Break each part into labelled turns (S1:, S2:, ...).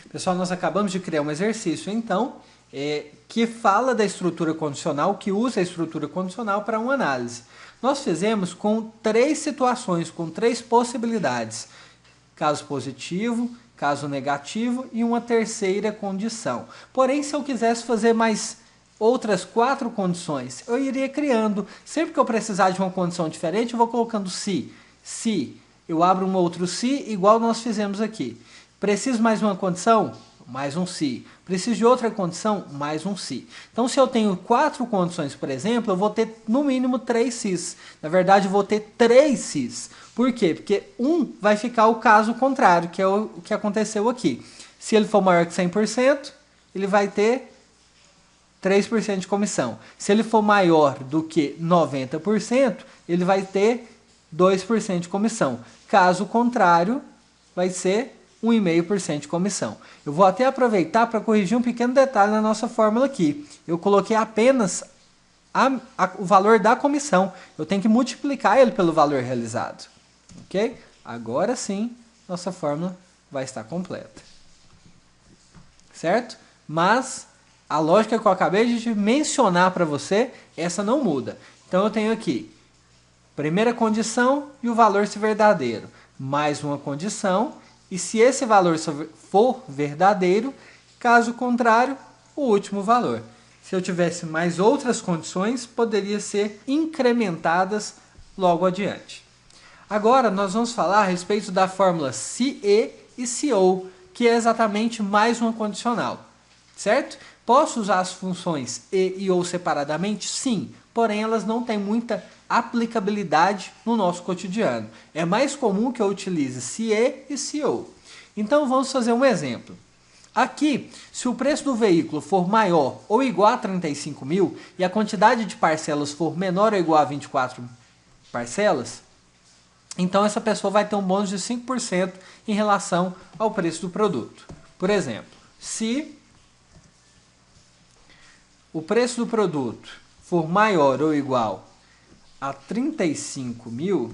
S1: Pessoal, nós acabamos de criar um exercício, então, que fala da estrutura condicional, que usa a estrutura condicional para uma análise. Nós fizemos com 3 situações, com 3 possibilidades. Caso positivo, caso negativo e uma terceira condição. Porém, se eu quisesse fazer mais outras 4 condições, eu iria criando. Sempre que eu precisar de uma condição diferente, eu vou colocando se. Se eu abro um outro se, igual nós fizemos aqui. Preciso mais uma condição? Mais um se. Preciso de outra condição? Mais um se. Então, se eu tenho 4 condições, por exemplo, eu vou ter no mínimo 3 se's. Na verdade, eu vou ter 3 se's. Por quê? Porque vai ficar o caso contrário, que é o que aconteceu aqui. Se ele for maior que 100%, ele vai ter 3% de comissão. Se ele for maior do que 90%, ele vai ter 2% de comissão. Caso contrário, vai ser 1,5% de comissão. Eu vou até aproveitar para corrigir um pequeno detalhe na nossa fórmula aqui. Eu coloquei apenas o valor da comissão. Eu tenho que multiplicar ele pelo valor realizado. Ok? Agora sim, nossa fórmula vai estar completa. Certo? Mas a lógica que eu acabei de mencionar para você, essa não muda. Então eu tenho aqui primeira condição e o valor se verdadeiro, mais uma condição, e se esse valor for verdadeiro, caso contrário, o último valor. Se eu tivesse mais outras condições, poderia ser incrementadas logo adiante. Agora nós vamos falar a respeito da fórmula se e se ou, que é exatamente mais uma condicional, certo? Posso usar as funções e ou separadamente? Sim, porém elas não têm muita aplicabilidade no nosso cotidiano. É mais comum que eu utilize se e se ou. Então vamos fazer um exemplo. Aqui, se o preço do veículo for maior ou igual a 35 mil e a quantidade de parcelas for menor ou igual a 24 parcelas, então essa pessoa vai ter um bônus de 5% em relação ao preço do produto. Por exemplo, se o preço do produto for maior ou igual a 35 mil,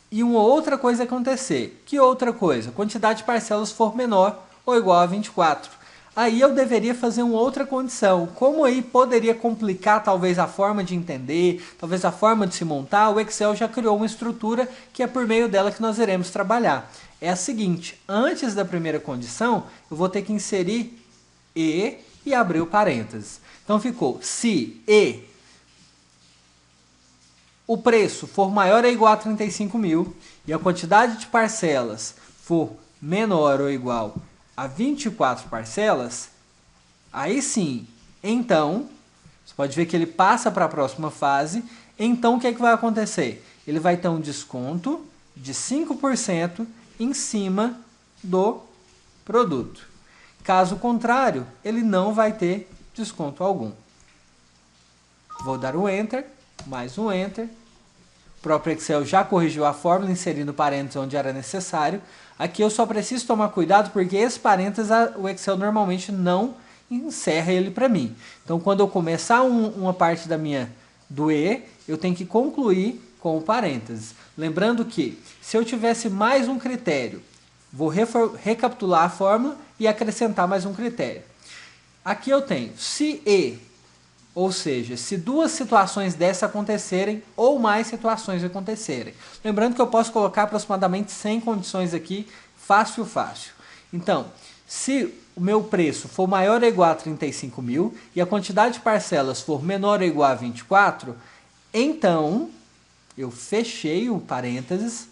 S1: e uma outra coisa acontecer. Que outra coisa? A quantidade de parcelas for menor ou igual a 24. Aí eu deveria fazer uma outra condição. Como aí poderia complicar talvez a forma de entender, talvez a forma de se montar, o Excel já criou uma estrutura que é por meio dela que nós iremos trabalhar. É a seguinte, antes da primeira condição, eu vou ter que inserir e abrir o parênteses. Então ficou se o preço for maior ou igual a 35 mil e a quantidade de parcelas for menor ou igual a 24 parcelas, aí sim, então, você pode ver que ele passa para a próxima fase, então o que, vai acontecer? Ele vai ter um desconto de 5% em cima do produto. Caso contrário, ele não vai ter desconto algum. Vou dar um Enter, mais um Enter. O próprio Excel já corrigiu a fórmula, inserindo parênteses onde era necessário. Aqui eu só preciso tomar cuidado porque esse parênteses o Excel normalmente não encerra ele para mim. Então, quando eu começar uma parte do E, eu tenho que concluir com o parênteses. Lembrando que, se eu tivesse mais um critério, vou recapitular a fórmula e acrescentar mais um critério. Aqui eu tenho se E, ou seja, se duas situações dessas acontecerem ou mais situações acontecerem. Lembrando que eu posso colocar aproximadamente 100 condições aqui, fácil, fácil. Então, se o meu preço for maior ou igual a 35 mil e a quantidade de parcelas for menor ou igual a 24, então, eu fechei o parênteses,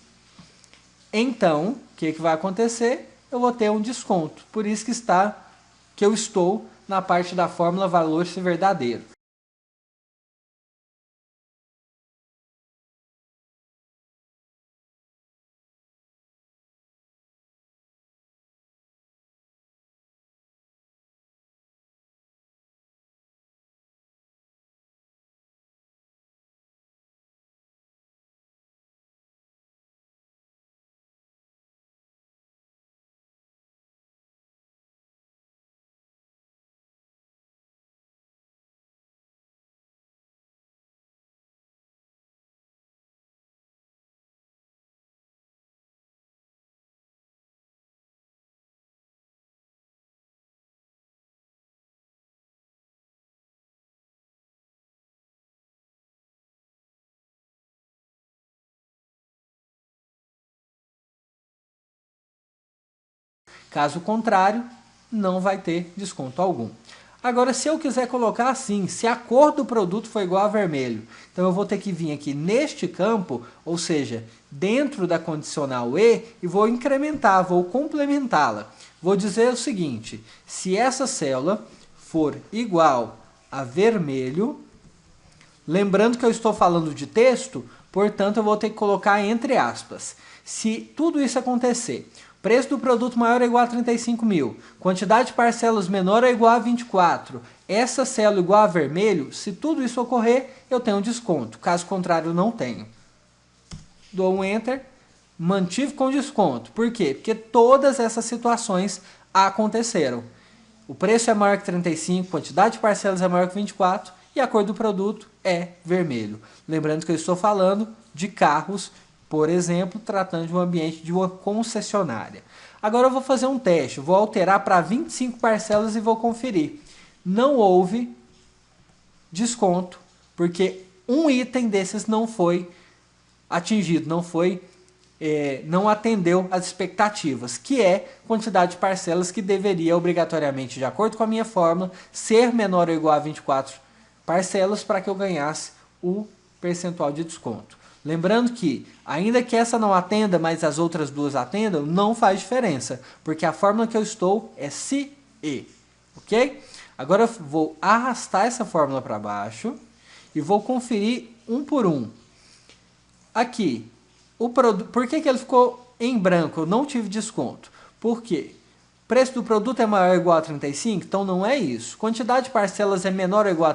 S1: então, o que vai acontecer? Eu vou ter um desconto. Por isso que eu estou na parte da fórmula valor se verdadeiro. Caso contrário, não vai ter desconto algum. Agora, se eu quiser colocar assim, se a cor do produto for igual a vermelho, então eu vou ter que vir aqui neste campo, ou seja, dentro da condicional E, e vou incrementar, vou complementá-la. Vou dizer o seguinte, se essa célula for igual a vermelho, lembrando que eu estou falando de texto, portanto eu vou ter que colocar entre aspas. Se tudo isso acontecer, preço do produto maior ou igual a 35 mil, quantidade de parcelas menor ou igual a 24, essa célula igual a vermelho, se tudo isso ocorrer, eu tenho um desconto. Caso contrário, eu não tenho. Dou um Enter, mantive com desconto. Por quê? Porque todas essas situações aconteceram. O preço é maior que 35, quantidade de parcelas é maior que 24 e a cor do produto é vermelho. Lembrando que eu estou falando de carros, por exemplo, tratando de um ambiente de uma concessionária. Agora eu vou fazer um teste, vou alterar para 25 parcelas e vou conferir. Não houve desconto, porque um item desses não foi atingido, não atendeu às expectativas, que é quantidade de parcelas que deveria obrigatoriamente, de acordo com a minha fórmula, ser menor ou igual a 24 parcelas para que eu ganhasse o percentual de desconto. Lembrando que, ainda que essa não atenda, mas as outras duas atendam, não faz diferença, porque a fórmula que eu estou é se e, ok? Agora eu vou arrastar essa fórmula para baixo e vou conferir um por um. Aqui, o produto, por que ele ficou em branco? Eu não tive desconto. Por quê? O preço do produto é maior ou igual a 35? Então não é isso. Quantidade de parcelas é menor ou igual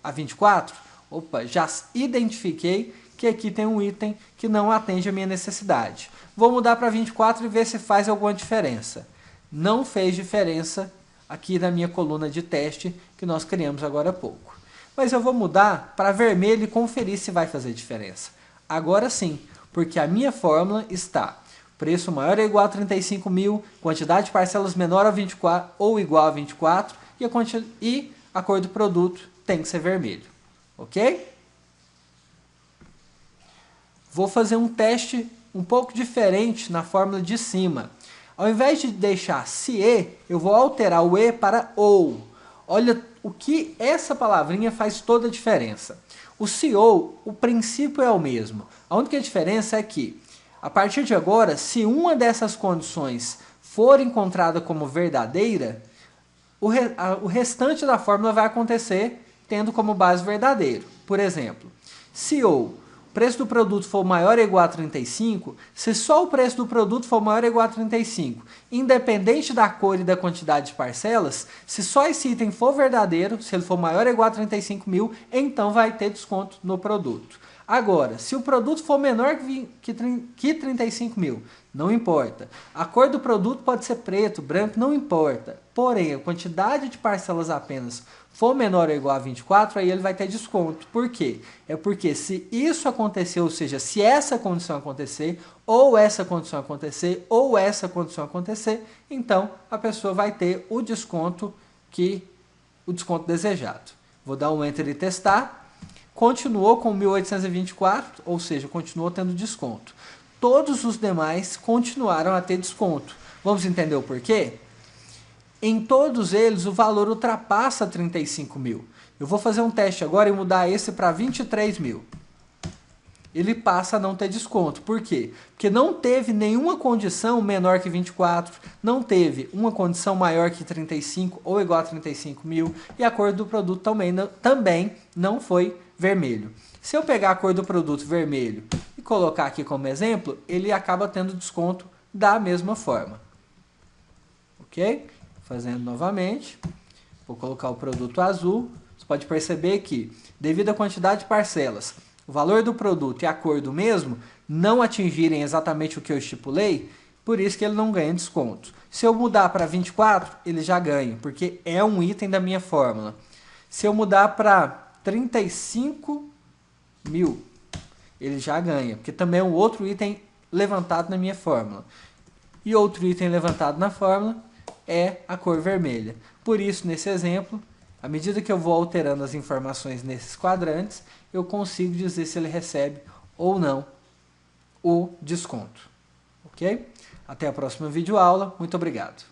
S1: a 24? Opa, já identifiquei que aqui tem um item que não atende a minha necessidade. Vou mudar para 24 e ver se faz alguma diferença. Não fez diferença aqui na minha coluna de teste que nós criamos agora há pouco. Mas eu vou mudar para vermelho e conferir se vai fazer diferença. Agora sim, porque a minha fórmula está preço maior ou igual a 35 mil, quantidade de parcelas menor a 24 ou igual a 24 e a cor do produto tem que ser vermelho. Ok? Vou fazer um teste um pouco diferente na fórmula de cima. Ao invés de deixar se e, eu vou alterar o e para ou. Olha o que essa palavrinha faz toda a diferença. O se ou, o princípio é o mesmo. A única diferença é que, a partir de agora, se uma dessas condições for encontrada como verdadeira, o restante da fórmula vai acontecer tendo como base verdadeiro. Por exemplo, se ou o preço do produto for maior ou igual a 35, se só o preço do produto for maior ou igual a 35, independente da cor e da quantidade de parcelas, se só esse item for verdadeiro, se ele for maior ou igual a 35 mil, então vai ter desconto no produto. Agora, se o produto for menor que 35 mil, não importa. A cor do produto pode ser preto, branco, não importa. Porém, a quantidade de parcelas apenas for menor ou igual a 24, aí ele vai ter desconto. Por quê? É porque se isso acontecer, ou seja, se essa condição acontecer, ou essa condição acontecer, ou essa condição acontecer, então a pessoa vai ter o desconto desejado. Vou dar um Enter e testar. Continuou com 1.824, ou seja, continuou tendo desconto. Todos os demais continuaram a ter desconto. Vamos entender o porquê? Em todos eles, o valor ultrapassa 35 mil. Eu vou fazer um teste agora e mudar esse para 23 mil. Ele passa a não ter desconto. Por quê? Porque não teve nenhuma condição menor que 24, não teve uma condição maior que 35 ou igual a 35 mil, e a cor do produto também não foi vermelho. Se eu pegar a cor do produto vermelho e colocar aqui como exemplo, ele acaba tendo desconto da mesma forma. Ok? Fazendo novamente, vou colocar o produto azul. Você pode perceber que, devido à quantidade de parcelas, o valor do produto e a cor do mesmo não atingirem exatamente o que eu estipulei, por isso que ele não ganha desconto. Se eu mudar para 24, ele já ganha, porque é um item da minha fórmula. Se eu mudar para 35 mil, ele já ganha, porque também é um outro item levantado na minha fórmula. E outro item levantado na fórmula é a cor vermelha. Por isso, nesse exemplo, à medida que eu vou alterando as informações nesses quadrantes, eu consigo dizer se ele recebe ou não o desconto. Ok? Até a próxima videoaula. Muito obrigado.